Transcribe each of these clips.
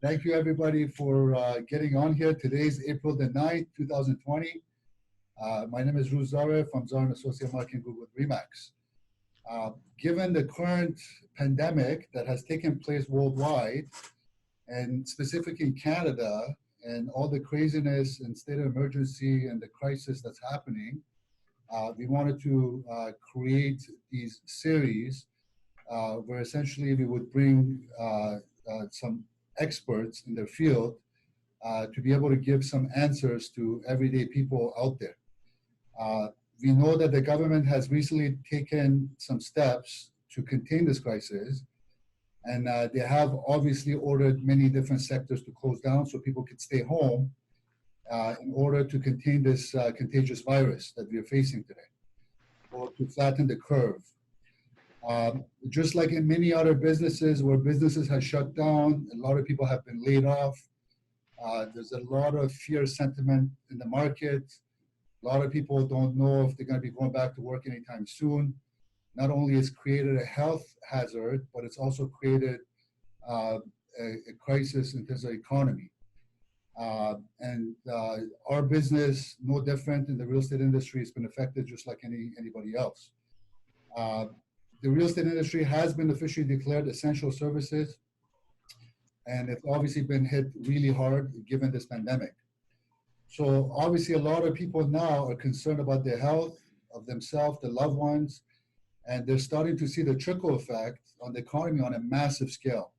Thank you, everybody, for getting on here. Today is April the 9th, 2020. My name is Ruz Zaref. I'm Zara, Associate Marketing Group with RE/MAX. Given the current pandemic that has taken place worldwide, and specifically in Canada, and all the craziness and state of emergency and the crisis that's happening, we wanted to create these series where essentially we would bring some experts in their field to be able to give some answers to everyday people out there. We know that the government has recently taken some steps to contain this crisis, and they have obviously ordered many different sectors to close down so people could stay home in order to contain this contagious virus that we are facing today, or to flatten the curve. Just like in many other businesses where businesses have shut down, a lot of people have been laid off. There's a lot of fear sentiment in the market. A lot of people don't know if they're going to be going back to work anytime soon. Not only has created a health hazard, but it's also created a crisis in terms of economy. And our business, no different in the real estate industry, has been affected just like anybody else. The real estate industry has been officially declared essential services, and it's obviously been hit really hard given this pandemic. So obviously a lot of people now are concerned about their health of themselves, their loved ones, and they're starting to see the trickle effect on the economy on a massive scale.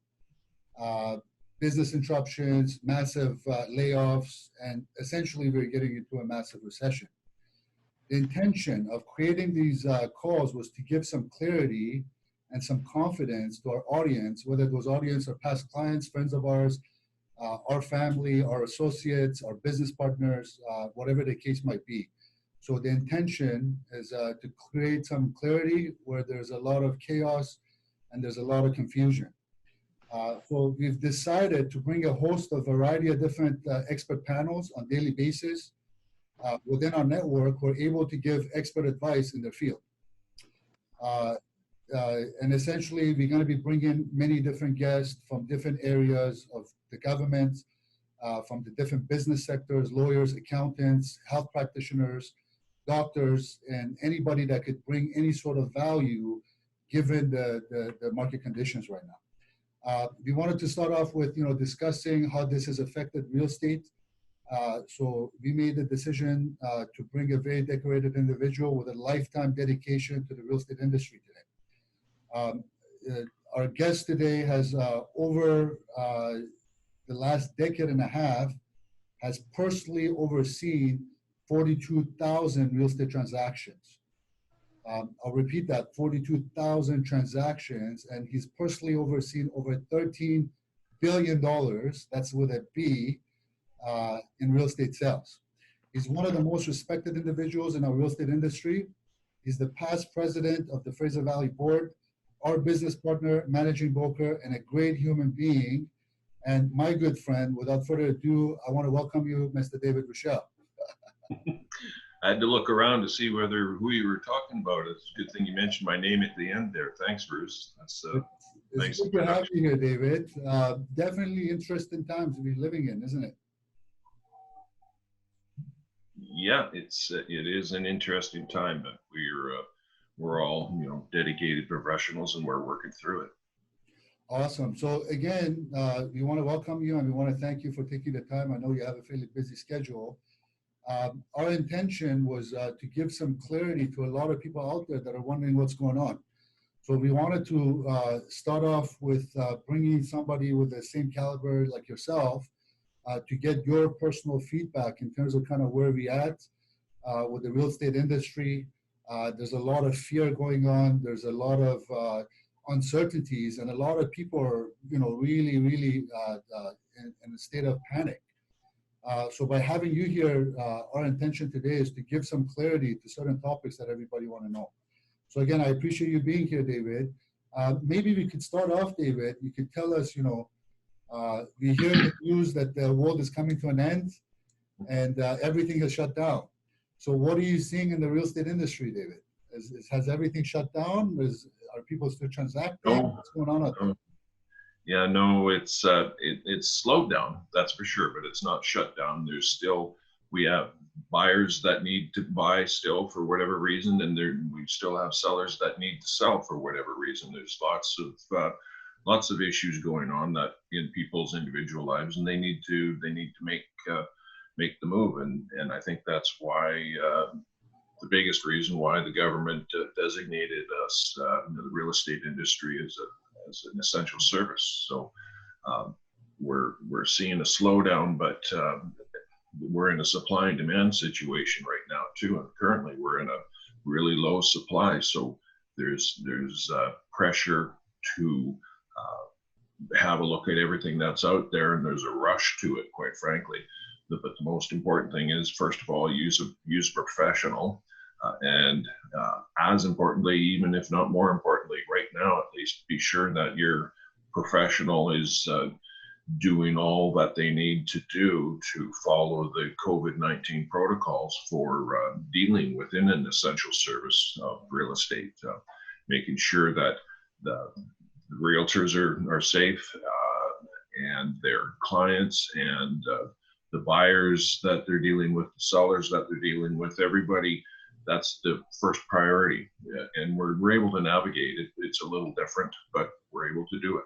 Business interruptions, massive layoffs, and essentially we're getting into a massive recession. The intention of creating these calls was to give some clarity and some confidence to our audience, whether those audience are past clients, friends of ours, our family, our associates, our business partners, whatever the case might be. So the intention is to create some clarity where there's a lot of chaos and there's a lot of confusion. So we've decided to bring a host of variety of different expert panels on a daily basis. Within our network, we're able to give expert advice in their field. And essentially, we're going to be bringing many different guests from different areas of the government, from the different business sectors, lawyers, accountants, health practitioners, doctors, and anybody that could bring any sort of value given the market conditions right now. We wanted to start off with discussing how this has affected real estate. So we made the decision to bring a very decorated individual with a lifetime dedication to the real estate industry today. Our guest today has over the last decade and a half has personally overseen 42,000 real estate transactions. I'll repeat that, 42,000 transactions, and he's personally overseen over $13 billion, that's with a B, in real estate sales. He's one of the most respected individuals in our real estate industry. He's the past president of the Fraser Valley Board, our business partner, managing broker, and a great human being. And my good friend, without further ado, I want to welcome you, Mr. David Rishel. I had to look around to see who you were talking about. It's a good thing you mentioned my name at the end there. Thanks, Bruce. That's it's good to have you here, David. Definitely interesting times to be living in, isn't it? Yeah, it is an interesting time, but we're all dedicated professionals and we're working through it. Awesome. So again, we want to welcome you and we want to thank you for taking the time. I know you have a fairly busy schedule. Our intention was to give some clarity to a lot of people out there that are wondering what's going on. So we wanted to start off with bringing somebody with the same caliber like yourself to get your personal feedback in terms of kind of where we at with the real estate industry. There's a lot of fear going on. There's a lot of uncertainties, and a lot of people are, really, really in a state of panic. So by having you here, our intention today is to give some clarity to certain topics that everybody want to know. So again, I appreciate you being here, David. Maybe we could start off, David. You could tell us, we hear the news that the world is coming to an end and everything has shut down. So what are you seeing in the real estate industry, David? Has everything shut down? Are people still transacting? No, what's going on out there? Yeah, no, it's slowed down, that's for sure, but it's not shut down. There's still, we have buyers that need to buy still for whatever reason, and we still have sellers that need to sell for whatever reason. There's lots of issues going on that in people's individual lives, and they need to make the move, and I think that's why the biggest reason why the government designated us, the real estate industry, as an essential service. So we're seeing a slowdown, but we're in a supply and demand situation right now too. And currently we're in a really low supply, so there's pressure to have a look at everything that's out there, and there's a rush to it, quite frankly. But the most important thing is, first of all, use a professional, and as importantly, even if not more importantly, right now at least, be sure that your professional is doing all that they need to do to follow the COVID-19 protocols for dealing within an essential service of real estate, making sure that the realtors are safe, and their clients, and the buyers that they're dealing with, the sellers that they're dealing with, everybody. That's the first priority, and we're able to navigate it. It's a little different, but we're able to do it.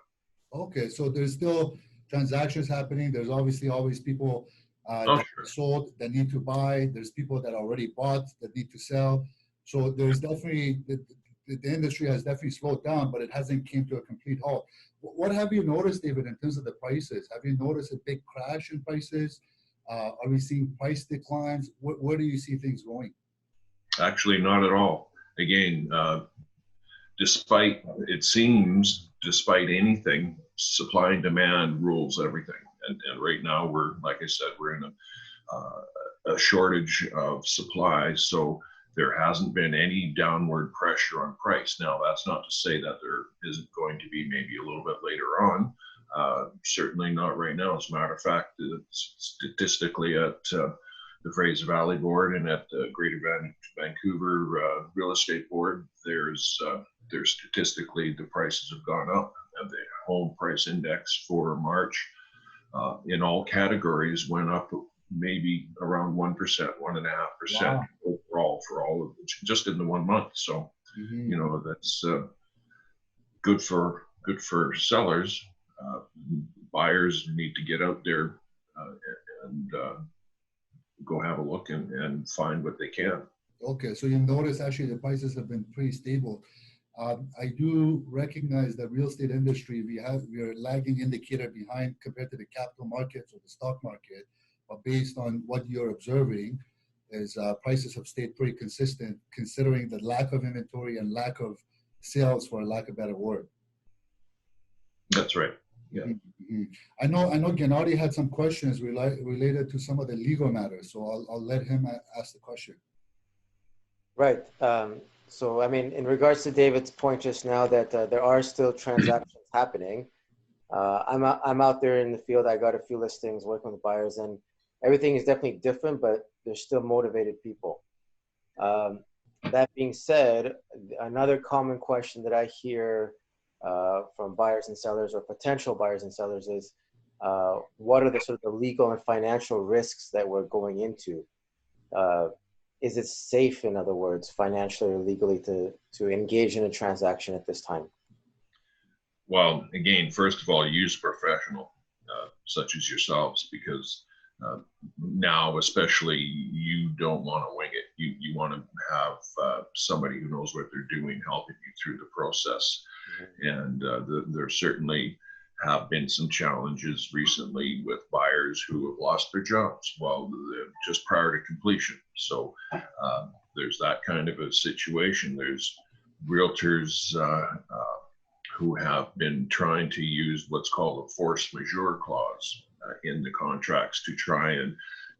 Okay, so there's still transactions happening. There's obviously always people that Sure. sold that need to buy. There's people that already bought that need to sell. So there's definitely the industry has definitely slowed down, but it hasn't came to a complete halt. What have you noticed, David, in terms of the prices? Have you noticed a big crash in prices? Are we seeing price declines? Where do you see things going? Actually, not at all. Again, despite, it seems, despite anything, supply and demand rules everything. And right now we're, like I said, we're in a shortage of supply. So there hasn't been any downward pressure on price. Now, that's not to say that there isn't going to be maybe a little bit later on. Certainly not right now. As a matter of fact, statistically at the Fraser Valley Board and at the Greater Vancouver Real Estate Board, there's statistically the prices have gone up. And the home price index for March in all categories went up maybe around 1%, 1.5% Wow. overall for all of it, just in the 1 month. So Mm-hmm. that's good for sellers. Buyers need to get out there and go have a look and find what they can. Okay, so you notice actually the prices have been pretty stable. I do recognize that real estate industry, we are lagging indicator behind compared to the capital markets or the stock market, but based on what you're observing, is prices have stayed pretty consistent considering the lack of inventory and lack of sales, for lack of a better word. That's right. Yeah. Mm-hmm. I know Gennady had some questions related to some of the legal matters, so I'll let him ask the question. Right. So, I mean, in regards to David's point just now that there are still transactions happening, I'm out there in the field. I got a few listings working with buyers, and everything is definitely different, but there's still motivated people. That being said, another common question that I hear from buyers and sellers, or potential buyers and sellers, is what are the sort of the legal and financial risks that we're going into? Is it safe, in other words, financially or legally to engage in a transaction at this time? Well, again, first of all, use a professional such as yourselves, because now especially you don't want to wing it. You want to have somebody who knows what they're doing helping you through the process. And there certainly have been some challenges recently with buyers who have lost their jobs just prior to completion. So there's that kind of a situation. There's realtors who have been trying to use what's called a force majeure clause in the contracts to try and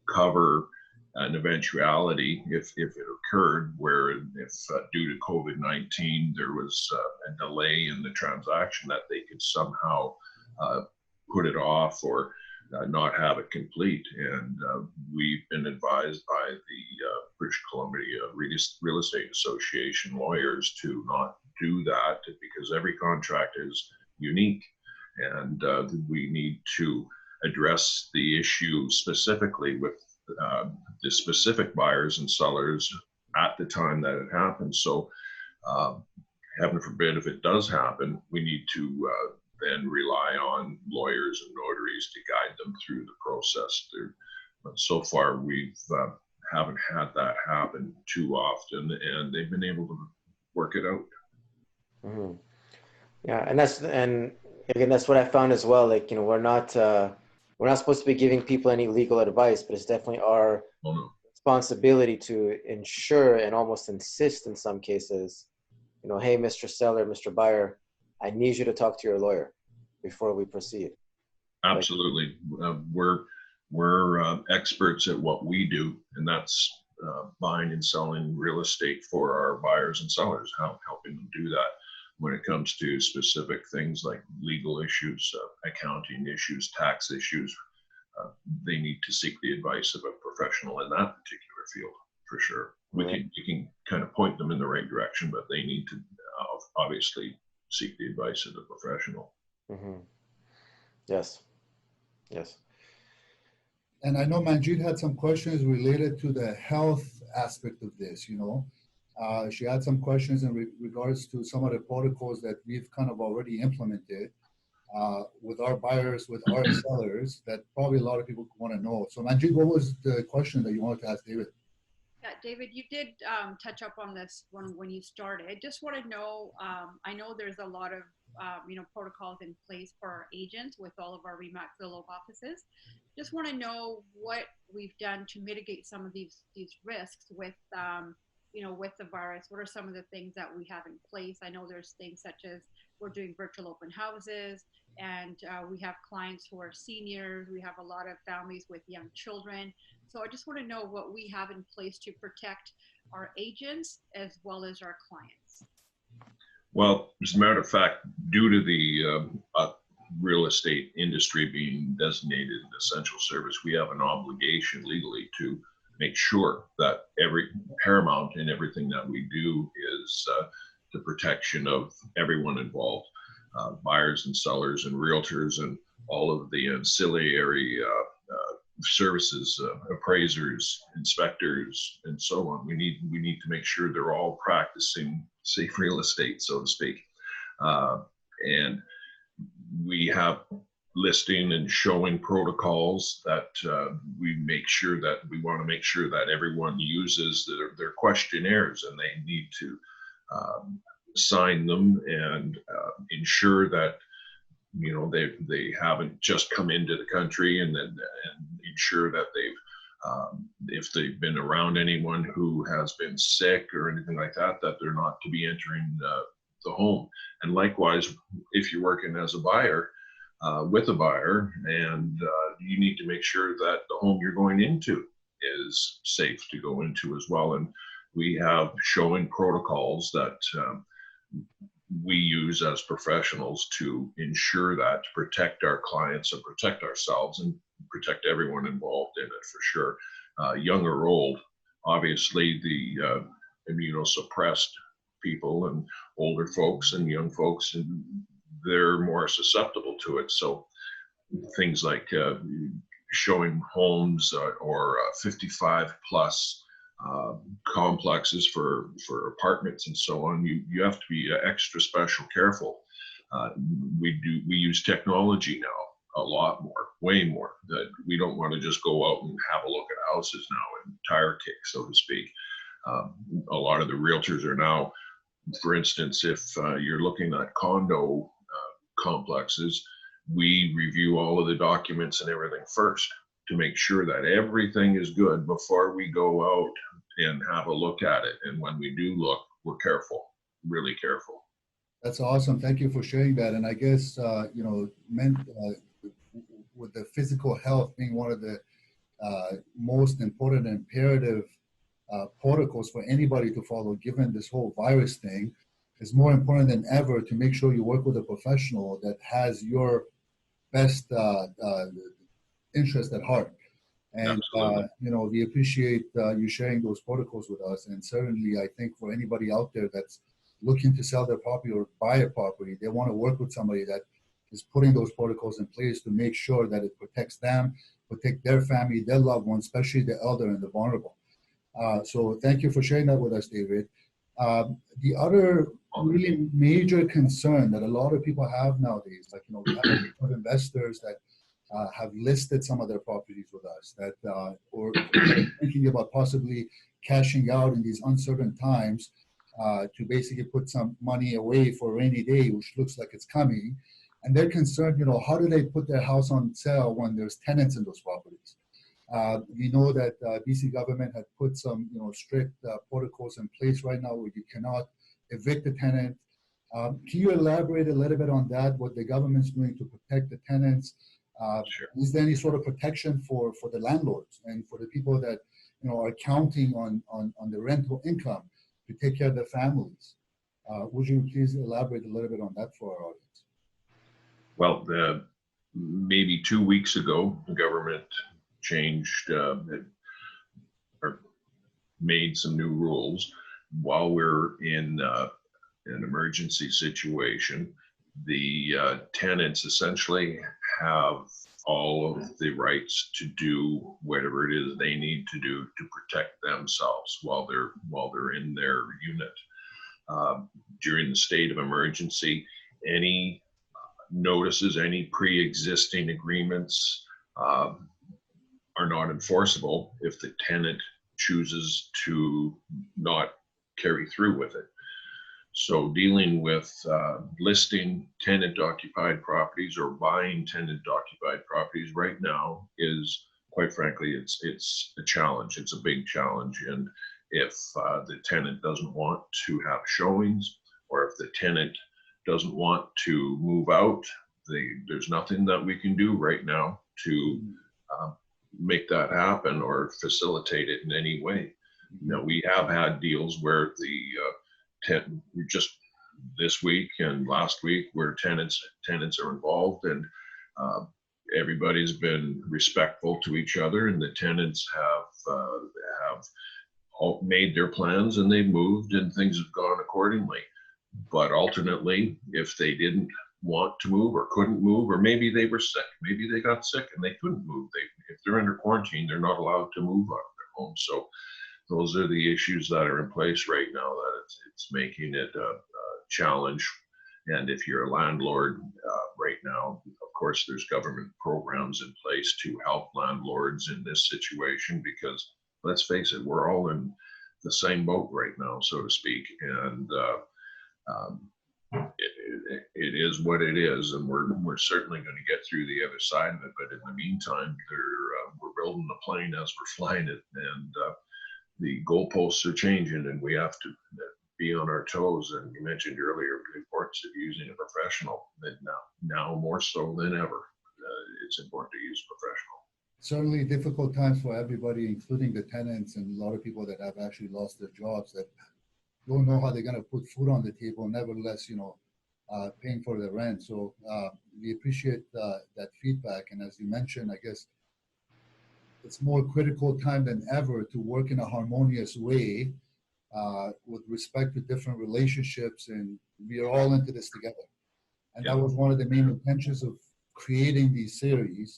cover an eventuality if it occurred, where if due to COVID-19 there was a delay in the transaction, that they could somehow put it off or not have it complete. And we've been advised by the British Columbia Real Estate Association lawyers to not do that, because every contract is unique and we need to address the issue specifically with the specific buyers and sellers at the time that it happens. So heaven forbid if it does happen, we need to then rely on lawyers and notaries to guide them through the process. But so far we haven't had that happen too often, and they've been able to work it out. Mm-hmm. Yeah, and again, that's what I found as well. Like, you know, we're not supposed to be giving people any legal advice, but it's definitely our responsibility to ensure and almost insist in some cases, you know, hey, Mr. Seller, Mr. Buyer, I need you to talk to your lawyer before we proceed. Absolutely. We're experts at what we do, and that's buying and selling real estate for our buyers and sellers, helping them do that. When it comes to specific things like legal issues, accounting issues, tax issues, they need to seek the advice of a professional in that particular field, for sure. Right. You can kind of point them in the right direction, but they need to obviously seek the advice of the professional. Mm-hmm. Yes. Yes. And I know Manjeet had some questions related to the health aspect of this, you know. She had some questions in regards to some of the protocols that we've kind of already implemented with our buyers, with our sellers, that probably a lot of people want to know. So Manjeet, what was the question that you wanted to ask David? Yeah, David, you did touch up on this when you started. I just want to know, I know there's a lot of, protocols in place for our agents with all of our RE/MAX Zillow offices. Just want to know what we've done to mitigate some of these risks with, with the virus. What are some of the things that we have in place? I know there's things such as we're doing virtual open houses, and we have clients who are seniors. We have a lot of families with young children. So I just want to know what we have in place to protect our agents as well as our clients. Well, as a matter of fact, due to the real estate industry being designated an essential service, we have an obligation legally to make sure that every paramount in everything that we do is the protection of everyone involved, buyers and sellers and realtors and all of the ancillary services, appraisers, inspectors, and so on. We need to make sure they're all practicing safe real estate, so to speak. And we have listing and showing protocols that we want to make sure that everyone uses their questionnaires, and they need to sign them and ensure that they haven't just come into the country, and ensure that if they've been around anyone who has been sick or anything like that, that they're not to be entering the home. And likewise, if you're working as a buyer with a buyer, and you need to make sure that the home you're going into is safe to go into as well. And we have showing protocols that we use as professionals to ensure that, to protect our clients and protect ourselves and protect everyone involved in it, for sure. Young or old, obviously the immunosuppressed people and older folks and young folks, and they're more susceptible to it. So things like showing homes or 55 plus complexes for apartments and so on, you have to be extra special careful. We use technology now a lot more, way more, that we don't want to just go out and have a look at houses now and tire kick, so to speak. A lot of the realtors are now, for instance, if you're looking at condo complexes, we review all of the documents and everything first to make sure that everything is good before we go out and have a look at it. And when we do look, we're careful, really careful. That's awesome. Thank you for sharing that. And I guess, with the physical health being one of the most important imperative protocols for anybody to follow, given this whole virus thing, it's more important than ever to make sure you work with a professional that has your best interest at heart. And we appreciate you sharing those protocols with us. And certainly, I think for anybody out there that's looking to sell their property or buy a property, they want to work with somebody that is putting those protocols in place to make sure that it protects them, protect their family, their loved ones, especially the elder and the vulnerable. So thank you for sharing that with us, David. The other really major concern that a lot of people have nowadays, like, you know, we have a lot of investors that have listed some of their properties with us, that or thinking about possibly cashing out in these uncertain times to basically put some money away for a rainy day, which looks like it's coming. And they're concerned, you know, how do they put their house on sale when there's tenants in those properties? We know that BC government had put some, you know, strict protocols in place right now where you cannot evict the tenant. Can you elaborate a little bit on that, what the government's doing to protect the tenants? Sure. Is there any sort of protection for the landlords and for the people that, you know, are counting on the rental income to take care of their families? Would you please elaborate a little bit on that for our audience? Well, maybe 2 weeks ago, the government changed or made some new rules. While we're in an emergency situation, the tenants essentially have all of the rights to do whatever it is they need to do to protect themselves while they're in their unit. During the state of emergency, any notices, any pre-existing agreements are not enforceable if the tenant chooses to not carry through with it. So dealing with listing tenant-occupied properties or buying tenant-occupied properties right now is, quite frankly, it's a challenge. It's a big challenge. And if the tenant doesn't want to have showings, or if the tenant doesn't want to move out, there's nothing that we can do right now to make that happen or facilitate it in any way. You know, we have had deals where just this week and last week where tenants are involved, and everybody's been respectful to each other, and the tenants have all made their plans and they've moved and things have gone accordingly. But alternately, if they didn't want to move or couldn't move, or maybe they were sick, maybe they got sick and they couldn't move, if they're under quarantine, they're not allowed to move out of their home. So those are the issues that are in place right now, that it's making it a challenge. And if you're a landlord right now, of course, there's government programs in place to help landlords in this situation, because let's face it, we're all in the same boat right now, so to speak. And it is what it is, and we're certainly going to get through the other side of it. But in the meantime, we're building the plane as we're flying it, and the goalposts are changing, and we have to be on our toes. And you mentioned earlier the importance of using a professional. That now more so than ever, it's important to use a professional. Certainly difficult times for everybody, including the tenants and a lot of people that have actually lost their jobs, that don't know how they're going to put food on the table, nevertheless, you know, paying for the rent. So we appreciate that feedback. And as you mentioned, I guess it's more critical time than ever to work in a harmonious way with respect to different relationships, and we are all into this together. And that was one of the main intentions of creating these series,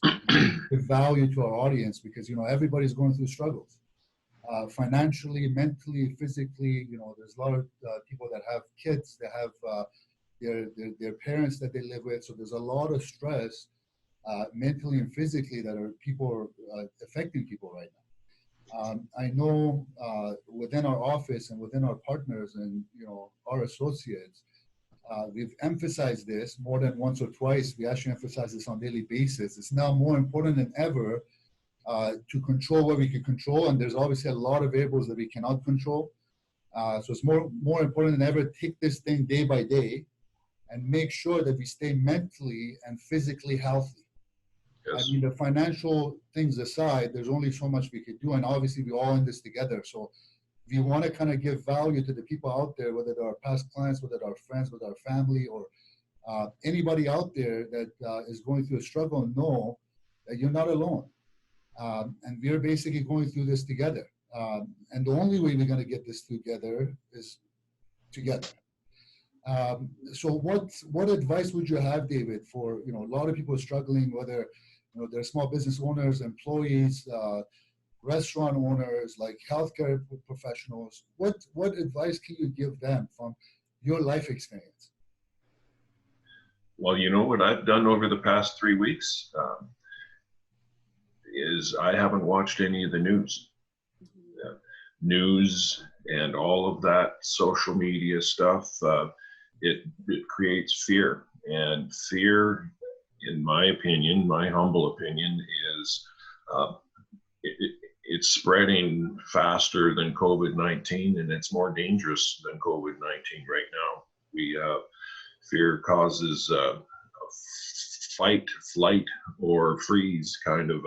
with value to our audience, because, you know, everybody's going through struggles. Financially, mentally, physically, you know, there's a lot of people that have kids, they have their parents that they live with. So there's a lot of stress mentally and physically that are affecting people right now. I know within our office and within our partners and, you know, our associates, we've emphasized this more than once or twice. We actually emphasize this on a daily basis. It's now more important than ever to control what we can control, and there's obviously a lot of variables that we cannot control. So it's more important than ever to take this thing day by day and make sure that we stay mentally and physically healthy. Yes. I mean, the financial things aside, there's only so much we could do, and obviously we're all in this together. So we want to kind of give value to the people out there, whether they're our past clients, whether they're our friends, whether our family, or anybody out there that is going through a struggle, and know that you're not alone. And we're basically going through this together. And the only way we're going to get this together is together. So what advice would you have, David, for, a lot of people struggling, whether, they're small business owners, employees, restaurant owners, like healthcare professionals? What advice can you give them from your life experience? Well, you know what I've done over the past 3 weeks is I haven't watched any of the news. News and all of that social media stuff, it creates fear. And fear, in my opinion, my humble opinion, is it's spreading faster than COVID-19, and it's more dangerous than COVID-19 right now. Fear causes fight, flight, or freeze kind of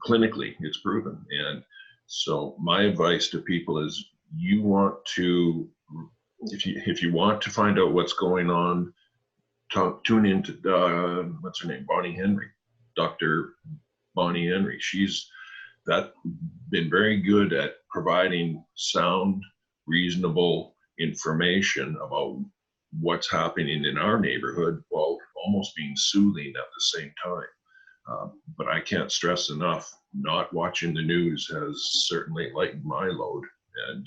clinically, it's proven. And so my advice to people is, if you want to find out what's going on, tune into what's her name, Bonnie Henry, Dr. Bonnie Henry. She's been very good at providing sound, reasonable information about what's happening in our neighborhood, while almost being soothing at the same time. But I can't stress enough, not watching the news has certainly lightened my load and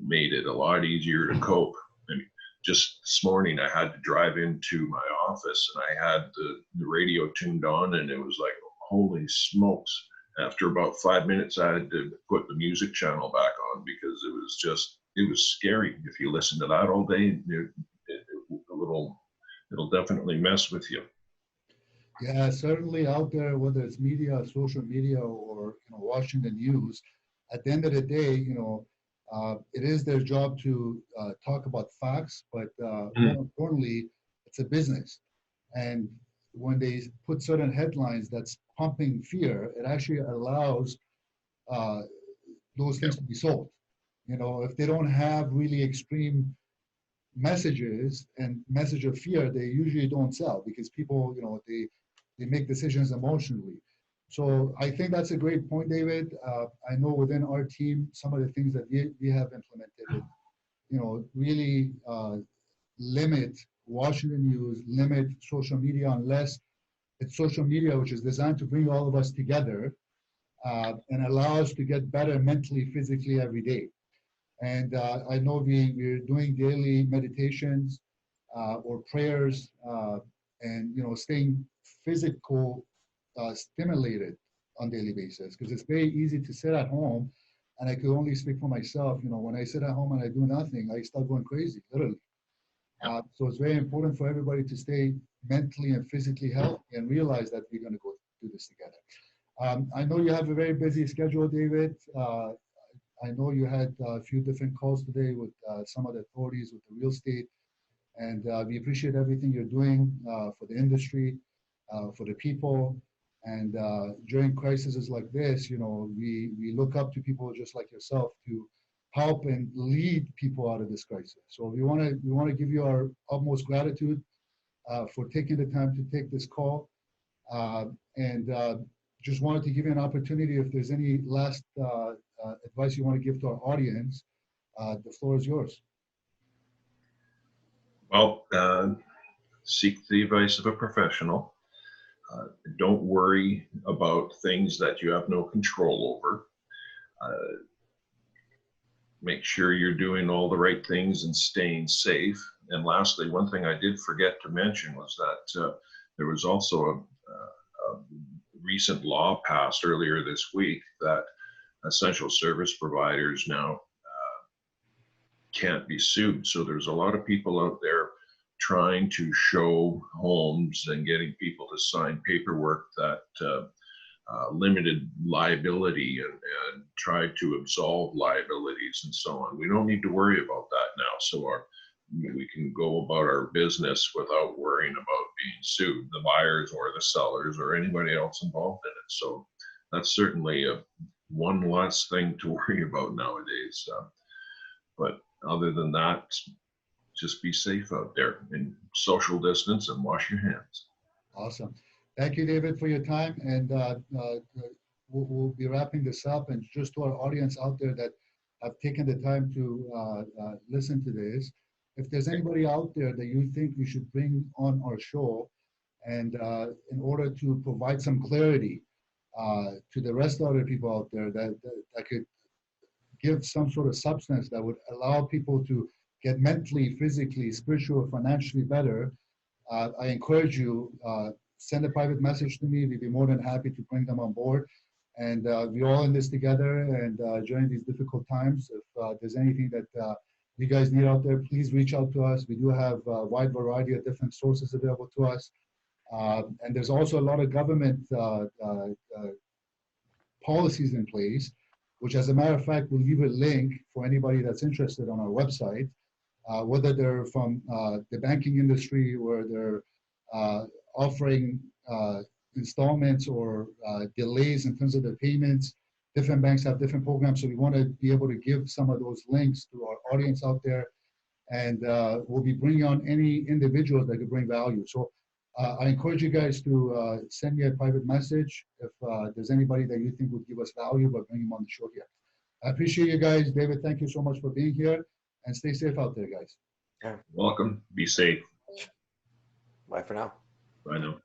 made it a lot easier to cope. I mean, just this morning I had to drive into my office and I had the radio tuned on, and it was like, holy smokes. After about 5 minutes, I had to put the music channel back on, because it was scary. If you listen to that all day, it'll definitely mess with you. Yeah, certainly out there, whether it's media, social media, or watching the news, at the end of the day, it is their job to talk about facts, but more importantly, it's a business. And when they put certain headlines that's pumping fear, it actually allows those things to be sold. If they don't have really extreme messages and message of fear, they usually don't sell, because people, they make decisions emotionally. So I think that's a great point, David. I know within our team, some of the things that we have implemented, really limit watching the news, limit social media, unless it's social media which is designed to bring all of us together and allow us to get better mentally, physically every day. And I know we're doing daily meditations or prayers and, staying physical stimulated on daily basis, because it's very easy to sit at home. And I could only speak for myself. When I sit at home and I do nothing, I start going crazy, literally. So it's very important for everybody to stay mentally and physically healthy and realize that we're going to go do this together. I know you have a very busy schedule, David. I know you had a few different calls today with some of the authorities with the real estate, and we appreciate everything you're doing for the industry, for the people. And during crises like this, we look up to people just like yourself to help and lead people out of this crisis. So we want to give you our utmost gratitude for taking the time to take this call, and just wanted to give you an opportunity. If there's any last advice you want to give to our audience, the floor is yours. Well, seek the advice of a professional. Don't worry about things that you have no control over. Make sure you're doing all the right things and staying safe. And lastly, one thing I did forget to mention was that there was also a recent law passed earlier this week that essential service providers now can't be sued. So there's a lot of people out there trying to show homes and getting people to sign paperwork that limited liability and tried to absolve liabilities and so on. We don't need to worry about that now. So we can go about our business without worrying about being sued, the buyers or the sellers or anybody else involved in it. So that's certainly one less thing to worry about nowadays. But other than that, just be safe out there and social distance and wash your hands. Awesome. Thank you, David, for your time. And we'll be wrapping this up. And just to our audience out there that have taken the time to listen to this, if there's anybody out there that you think we should bring on our show, and in order to provide some clarity to the rest of the people out there that could give some sort of substance that would allow people to get mentally, physically, spiritually, financially better, I encourage you, send a private message to me. We'd be more than happy to bring them on board. And we're all in this together, and during these difficult times, if there's anything that you guys need out there, please reach out to us. We do have a wide variety of different sources available to us. And there's also a lot of government policies in place, which, as a matter of fact, we'll leave a link for anybody that's interested on our website, whether they're from the banking industry, or they're offering installments or delays in terms of their payments. Different banks have different programs, so we want to be able to give some of those links to our audience out there, and we'll be bringing on any individuals that could bring value. So I encourage you guys to send me a private message if there's anybody that you think would give us value by bringing them on the show here. I appreciate you guys. David, thank you so much for being here, and stay safe out there, guys. Yeah. Welcome. Be safe. Bye for now. Bye now.